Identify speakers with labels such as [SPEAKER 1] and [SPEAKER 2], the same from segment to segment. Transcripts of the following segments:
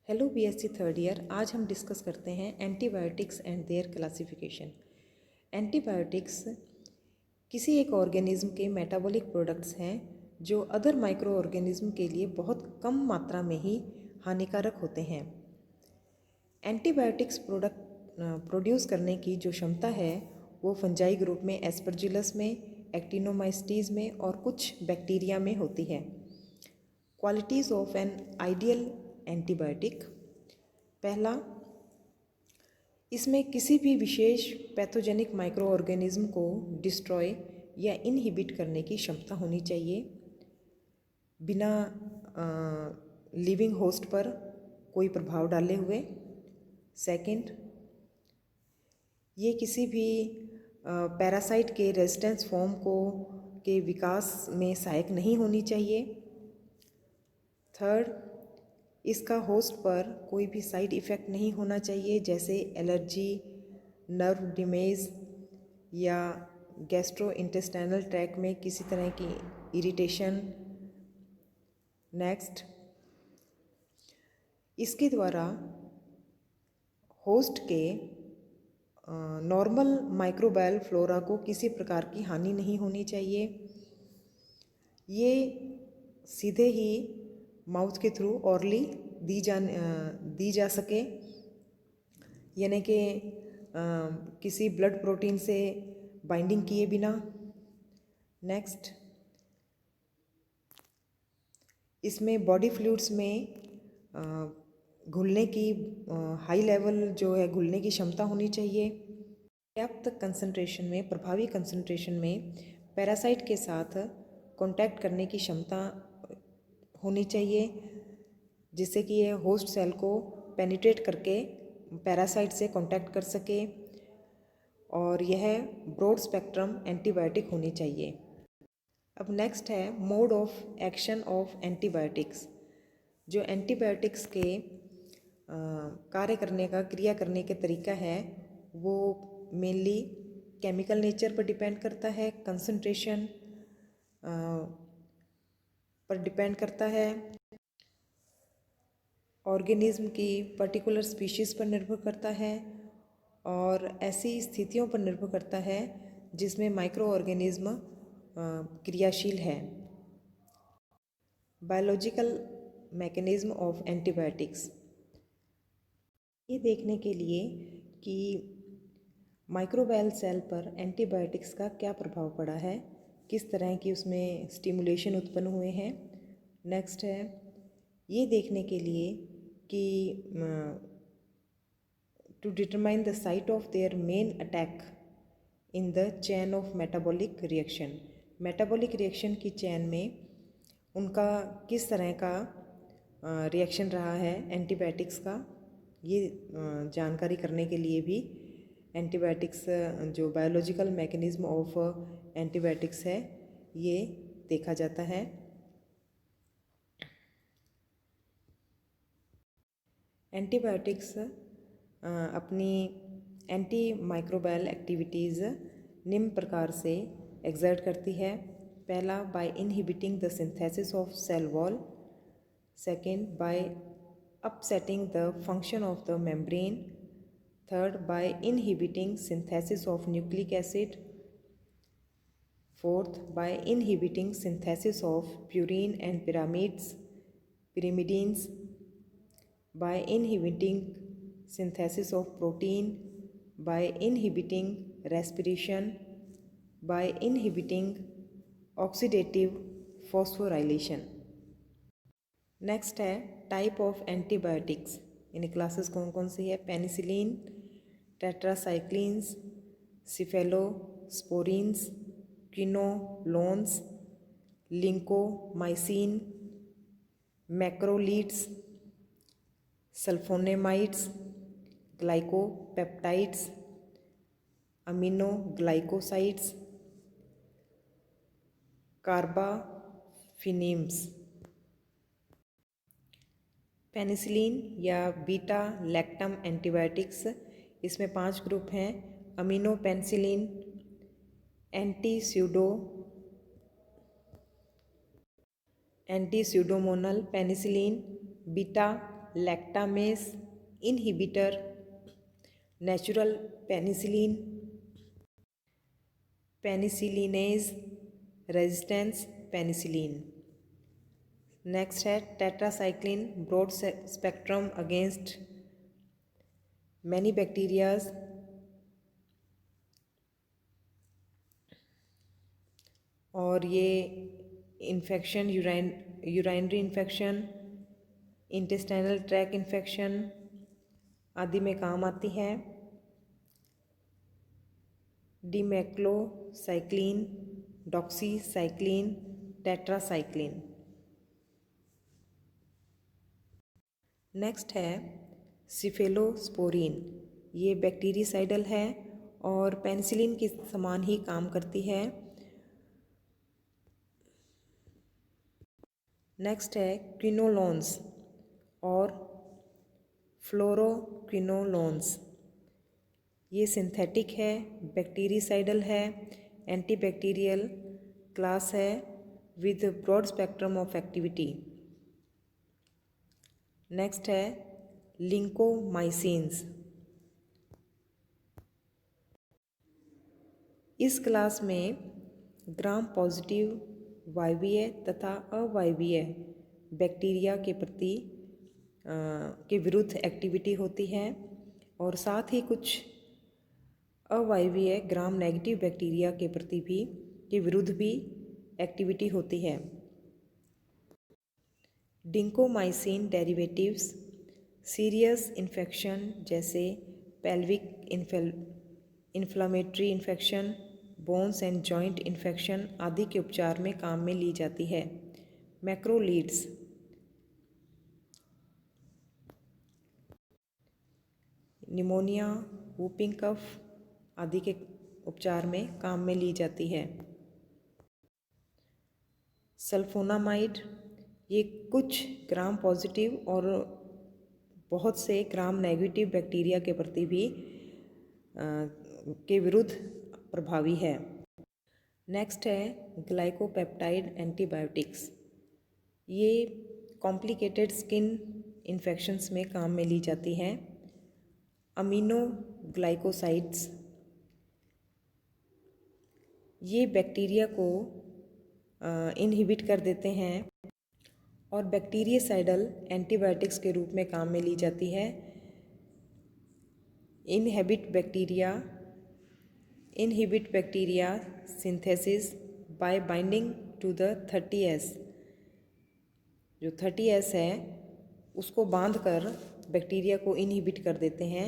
[SPEAKER 1] Hello BSc third year. आज हम discuss करते हैं antibiotics and there classification. Antibiotics किसी एक ऑर्गेनिज्म के मेटाबॉलिक प्रोडक्ट्स हैं जो अदर माइक्रो ऑर्गेनिज्म के लिए बहुत कम मात्रा में ही हानिकारक होते हैं। एंटीबायोटिक्स प्रोड्यूस करने की जो क्षमता है वो फंजाई ग्रुप में एस्परजिलस में, एक्टिनोमाइसीट्स में और कुछ बैक्टीरिया में होती है। Qualities of an ideal antibiotic. पहला, इसमें किसी भी विशेष पैथोजेनिक माइक्रो ऑर्गेनिज्म को डिस्ट्रॉय या इनहिबिट करने की क्षमता होनी चाहिए बिना लिविंग होस्ट पर कोई प्रभाव डाले हुए। सेकंड, ये किसी भी पैरासाइट के रेजिस्टेंस फॉर्म के विकास में सहायक नहीं होनी चाहिए। थर्ड, इसका होस्ट पर कोई भी साइड इफ़ेक्ट नहीं होना चाहिए, जैसे एलर्जी, नर्व डैमेज या गैस्ट्रो इंटेस्टाइनल ट्रैक्ट में किसी तरह की इरिटेशन। नेक्स्ट, इसके द्वारा होस्ट के नॉर्मल माइक्रोबायल फ्लोरा को किसी प्रकार की हानि नहीं होनी चाहिए। ये सीधे ही माउथ के थ्रू ऑरली दी जा सके, यानी कि किसी ब्लड प्रोटीन से बाइंडिंग किए बिना। नेक्स्ट, इसमें बॉडी फ्लूइड्स में घुलने की हाई लेवल जो है घुलने की क्षमता होनी चाहिए। पर्याप्त कंसंट्रेशन में, प्रभावी कंसंट्रेशन में पैरासाइट के साथ कांटेक्ट करने की क्षमता होनी चाहिए, जिससे कि यह होस्ट सेल को पेनिट्रेट करके पैरासाइट से कांटेक्ट कर सके, और यह ब्रॉड स्पेक्ट्रम एंटीबायोटिक होनी चाहिए। अब नेक्स्ट है mode of action of antibiotics. जो एंटीबायोटिक्स के कार्य करने का, क्रिया करने के तरीका है वो मेनली केमिकल नेचर पर डिपेंड करता है, कंसंट्रेशन पर डिपेंड करता है, ऑर्गेनिज्म की पर्टिकुलर स्पीशीज़ पर निर्भर करता है, और ऐसी स्थितियों पर निर्भर करता है जिसमें माइक्रो ऑर्गेनिज्म क्रियाशील है। Biological mechanism of antibiotics. ये देखने के लिए कि माइक्रोबायल सेल पर एंटीबायोटिक्स का क्या प्रभाव पड़ा है, किस तरह की उसमें स्टिमुलेशन उत्पन्न हुए हैं। नेक्स्ट है ये देखने के लिए कि to determine the site of their main attack in the chain of metabolic reaction. Metabolic reaction की चैन में उनका किस तरह का रिएक्शन रहा है एंटीबायोटिक्स का, ये जानकारी करने के लिए भी एंटीबायोटिक्स जो बायोलॉजिकल मैकेनिज्म ऑफ एंटीबायोटिक्स है ये देखा जाता है। एंटीबायोटिक्स अपनी एंटी माइक्रोबायल एक्टिविटीज़ निम्न प्रकार से एक्सर्ट करती है। पहला, by inhibiting the synthesis of cell wall. Second, by upsetting the function of the membrane. Third, by inhibiting synthesis of nucleic acid. Fourth, by inhibiting synthesis of purine and pyrimidines, by inhibiting synthesis of protein, by inhibiting respiration, by inhibiting oxidative phosphorylation। Next है type of antibiotics. यानी classes कौन कौन सी है? Penicillin, tetracyclines, cephalosporins, quinolones, lincomycin, macrolides, sulphonamides, glycopeptides, aminoglycosides, carbapenems. Penicillin या beta lactam antibiotics, इसमें 5 group हैं। Amino penicillin, anti pseudomonal penicillin, beta lactamase inhibitor, natural penicillin, penicillinase resistance penicillin. Next है tetracycline, broad spectrum against many bacterias. और ये infection, urinary infection, intestinal tract infection आदि में काम आती है। Demeclocycline, doxycycline, tetracycline. नेक्स्ट है सिफेलोस्पोरिन, ये बैक्टीरिसाइडल है और पेनिसिलिन के समान ही काम करती है। नेक्स्ट है क्विनोलोन्स और फ्लोरोक्विनोलोन्स, ये सिंथेटिक है, बैक्टीरिसाइडल है, एंटीबैक्टीरियल क्लास है with broad spectrum of activity. Next है लिंकोमाइसिन्स, इस क्लास में ग्राम पॉजिटिव वायवीय तथा अवायवीय बैक्टीरिया के प्रति के विरुद्ध एक्टिविटी होती है और साथ ही कुछ अवायवीय ग्राम नेगेटिव बैक्टीरिया के प्रति भी के विरुद्ध भी एक्टिविटी होती है। डिंकोमाइसिन डेरिवेटिव्स सीरियस इन्फेक्शन जैसे pelvic inflammatory infection, bones and joint infection आदि के उपचार में काम में ली जाती है। मैक्रोलीड्स निमोनिया, वूपिंग कफ आदि के उपचार में काम में ली जाती है। सल्फोनामाइड, ये कुछ ग्राम पॉजिटिव और बहुत से ग्राम नेगेटिव बैक्टीरिया के प्रति भी के विरुद्ध प्रभावी है। नेक्स्ट है ग्लाइकोपेप्टाइड एंटीबायोटिक्स, ये कॉम्प्लिकेटेड स्किन इन्फेक्शंस में काम में ली जाती हैं। अमीनोग्लाइकोसाइड्स, ये बैक्टीरिया को इनहिबिट कर देते हैं और बैक्टीरियासाइडल एंटीबायोटिक्स के रूप में काम में ली जाती है। Inhibit bacteria synthesis by binding to the 30S, जो 30S है उसको बांध कर बैक्टीरिया को इनहिबिट कर देते हैं।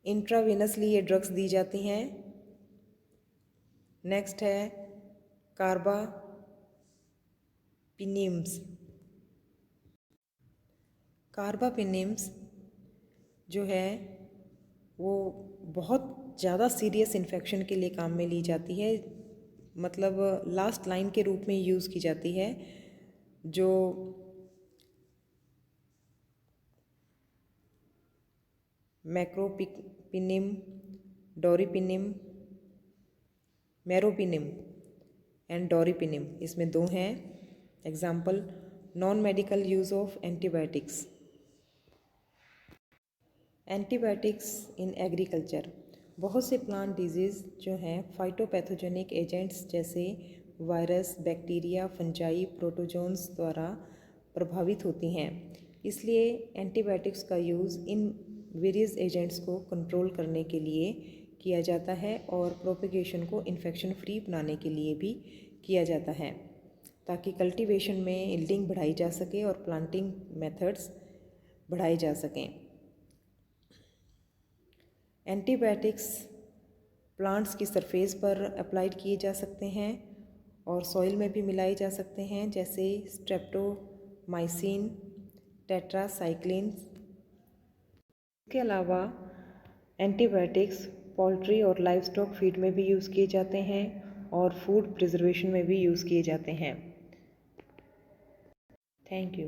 [SPEAKER 1] इंट्रावेनसली ये ड्रग्स दी जाती हैं। नेक्स्ट है कार्बापिनिम्स जो है वो बहुत ज़्यादा सीरियस इन्फेक्शन के लिए काम में ली जाती है, मतलब लास्ट लाइन के रूप में यूज़ की जाती है। जो मैक्रोपिनिम, डोरिपिनिम, मेरोपिनिम एंड डोरिपिनिम, इसमें दो हैं। Example non medical use of antibiotics. Antibiotics in agriculture, बहुत से प्लांट डिजीज़ जो हैं फाइटोपैथोजेनिक एजेंट्स जैसे वायरस, बैक्टीरिया, फंजाई, प्रोटोजोन्स द्वारा प्रभावित होती हैं। इसलिए एंटीबायोटिक्स का यूज़ इन वेरियस एजेंट्स को कंट्रोल करने के लिए किया जाता है और प्रोपेगेशन को इन्फेक्शन फ्री बनाने के लिए भी किया जाता है, ताकि कल्टीवेशन में यील्डिंग बढ़ाई जा सके और प्लांटिंग मेथड्स बढ़ाए जा सकें। एंटीबायोटिक्स प्लांट्स की सरफेस पर अप्लाइड किए जा सकते हैं और सॉइल में भी मिलाए जा सकते हैं, जैसे स्ट्रेप्टोमाइसिन, टेट्रासाइक्लिन। इसके अलावा एंटीबायोटिक्स पोल्ट्री और लाइव स्टॉक फीड में भी यूज़ किए जाते हैं और फूड प्रिजर्वेशन में भी यूज़ किए जाते हैं। Thank you.